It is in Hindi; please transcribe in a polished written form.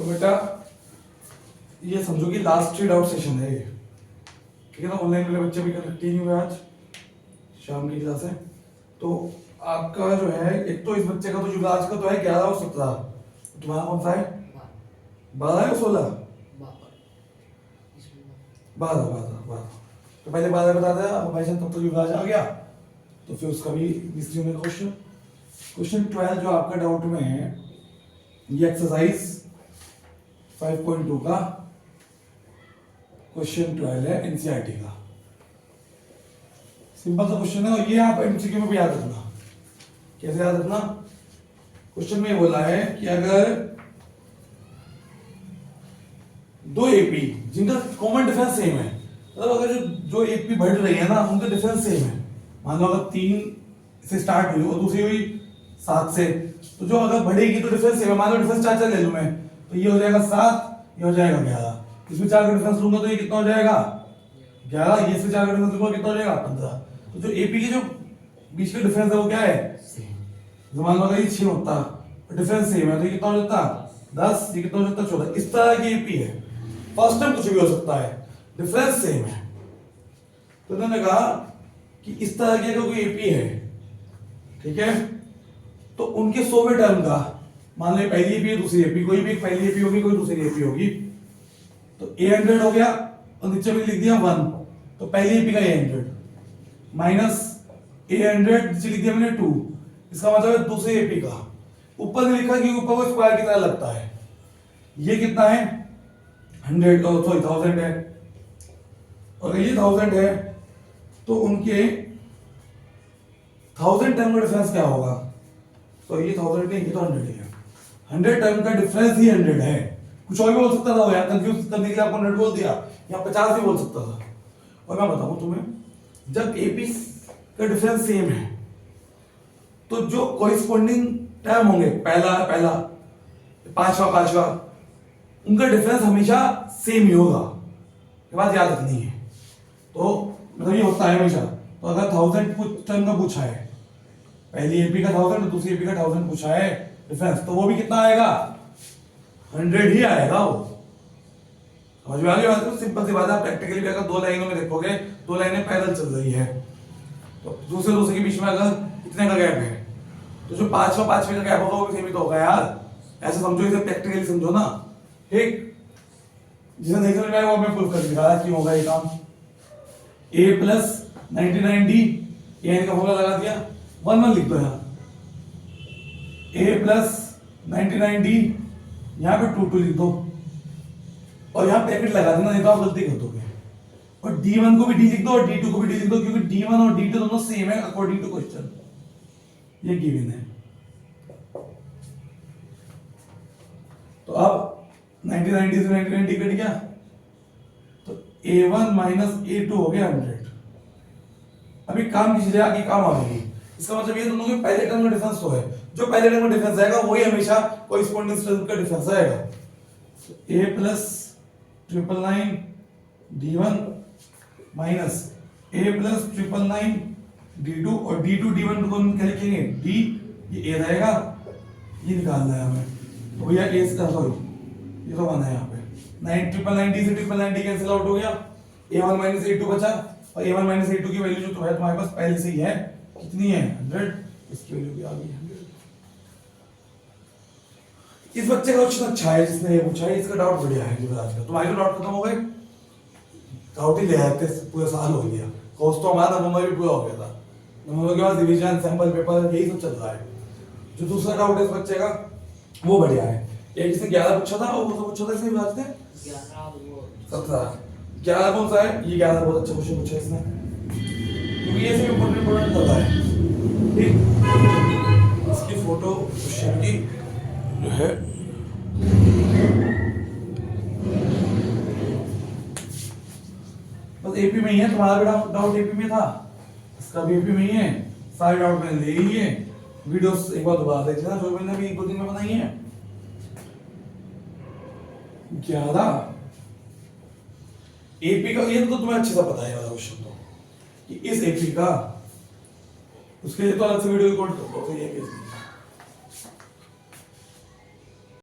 तो बेटा ये समझो कि लास्ट रीड आउट सेशन है ये, ठीक है ना। ऑनलाइन वाले बच्चे भी कनेक्ट नहीं हुए आज, शाम की क्लास है। तो आपका जो है, एक तो इस बच्चे का तो युवराज का तो है 11 और 17, तुम्हारा कौन सा है 12 या 16? 12। तो पहले 12 बता दिया, अब भाई तब तो युवराज आ गया, तो फिर उसका भी मिस्त्री होने का क्वेश्चन 12 जो आपका डाउट में है, ये एक्सरसाइज 5.2 का क्वेश्चन 12 है, एनसीईआरटी का। सिंपल सा क्वेश्चन है और ये आप एमसीक्यू में भी याद रखना। कैसे याद रखना? क्वेश्चन में बोला है कि अगर दो एपी जिनका कॉमन डिफरेंस सेम है, मतलब अगर जो एपी बढ़ रही है ना उनका डिफरेंस सेम है, मान लो अगर 3 से स्टार्ट हुई और दूसरी हुई 7 से, तो जो अगर बढ़ेगी तो डिफरेंस सेम है। मान लो डिफरेंस 4 ले लूं मैं, तो ये हो जाएगा 7, ये हो जाएगा 11। इसमें 4 का डिफरेंस लूंगा तो ये कितना हो जाएगा 11, ये से 4 का डिफरेंस लूंगा कितना हो जाएगा 15। तो जो एपी की जो बीच का डिफरेंस है वो क्या है सेम। मान लो अगर ये 6 होता डिफरेंस सेम है तो ये कितना हो जाता 10, ये कितना हो जाता 14। इस तरह की एपी है, फर्स्ट टाइम कुछ भी हो सकता है, डिफरेंस सेम है। तो उन्होंने कहा कि इस तरह की कोई एपी है, ठीक है, तो उनके 100वें टर्म का, मान लो पहली एपी है दूसरी एपी, कोई भी एक पहली एपी होगी कोई दूसरी एपी होगी, तो A100 हो गया और नीचे में लिख दिया 1, तो पहली एपी का A100 माइनस A100 नीचे लिख दिया मैंने 2, इसका मतलब है दूसरी एपी का। ऊपर में लिखा कि ऊपर को स्क्वायर की तरह लगता है, ये कितना है 1000 है, और ये 1000 है, तो उनके 1000 टर्म का डिफरेंस क्या होगा? तो ये 1000 नहीं, ये तो 100 है। 100 टर्म का डिफरेंस ही 100 है। कुछ और भी बोल सकता था यार, कंफ्यूज करने के लिए आपको 100 बोल दिया, या 50 भी बोल सकता था। और मैं बताऊं तुम्हें, जब एपी का डिफरेंस सेम है तो जो कॉरिस्पॉन्डिंग टर्म होंगे, पहला पांचवा, उनका डिफरेंस हमेशा सेम ही होगा। ये बात याद रखनी है। तो मतलब ये होता है हमेशा। तो अगर 1000 टर्म का पूछा है, पहली एपी का 1000 और दूसरी एपी का 1000 पूछा है डिफरेंस, तो वो भी कितना आएगा 100 ही आएगा वो। समझ में आ गई बात? तो सिंपल सी बात है। प्रैक्टिकली भी अगर 2 लाइनों में देखोगे, 2 लाइनें पैरेलल चल रही है, तो दूसरे के बीच में अगर इतने का गैप है, तो जो पांचवे का गैप होगा वो भी सेम ही तो होगा यार। ऐसे समझो, इसे प्रैक्टिकली समझो ना, ठीक। जिसे नहीं समझ में आएगा वो मैं प्रूफ कर दिखा क्यों होगा ये काम। A प्लस 99D, का फॉर्मूला लगा दिया, 1 लिख दो यहाँ। A प्लस 99D, यहाँ पे 2 लिख दो, और यहाँ ब्रैकेट लगा देना, नहीं तो आप गलती कर दोगे। और D1 को भी D लिख दो और D2 को भी D लिख दो, क्योंकि D1 और D2 दोनों सेम है अकॉर्डिंग टू क्वेश्चन, ये गिवन है। तो अब 99D से 99D कट गया, तो A1 माइनस A2 हो गया 100। अभी काम की चीजें आगे काम आएगी। इसका मतलब ये दोनों के पहले टर्म का डिफरेंस तो है, जो पहले टर्म का डिफरेंस आएगा वही हमेशा कॉरिस्पॉन्डिंग टर्म का डिफरेंस आएगा। A plus 999 D1 minus A plus 999 D2, और D2 D1 को क्या लिखेंगे D, ये A रहेगा, ये निकालना है हमें। तो भैया A से सॉरी ये तो 1 है यहाँ पे, 999D से 999D कैंसिल आउट हो गया, A1 माइनस A2 बचा, और A1 माइनस A2 की वैल्यू जो तो है तुम्हारे पास पहले से ही है, कितनी है 100, इसकी वैल्यू भी आ गई 100। इस बच्चे का क्वेश्चन अच्छा है जिसने ये पूछा है, इसका डाउट बढ़िया है युवराज का। तुम्हारे तो डाउट खत्म हो गए, डाउट ही ले आए थे, पूरा साल हो गया। कोर्स तो हमारा नवंबर भी पूरा हो गया था, नवंबर के बाद रिवीजन सैंपल पेपर यही सब चल रहा है। जो दूसरा डाउट है इस बच्चे का वो बढ़िया है। एक जिसने 11 पूछा था, वो तो पूछा था इसने युवराज ने 17। 11 कौन सा है? ये 11 बहुत अच्छा क्वेश्चन पूछा इसने, क्योंकि ये सब इंपॉर्टेंट करता है, ठीक। इसकी फोटो क्वेश्चन की जो है बस एपी में ही है। तुम्हारा भी डाउट एपी में था, इसका भी एपी में ही है, सारे डाउट मैंने ले लिए। वीडियोस एक बार दोबारा देख लेना, जो मैंने भी 1-2 दिन में बनाई है। 11 एपी का ये तो तुम्हें अच्छे से पता है वाला क्वेश्चन, तो कि इस एपी का उसके लिए तो अलग से वीडियो रिकॉर्ड कर दो, तो ये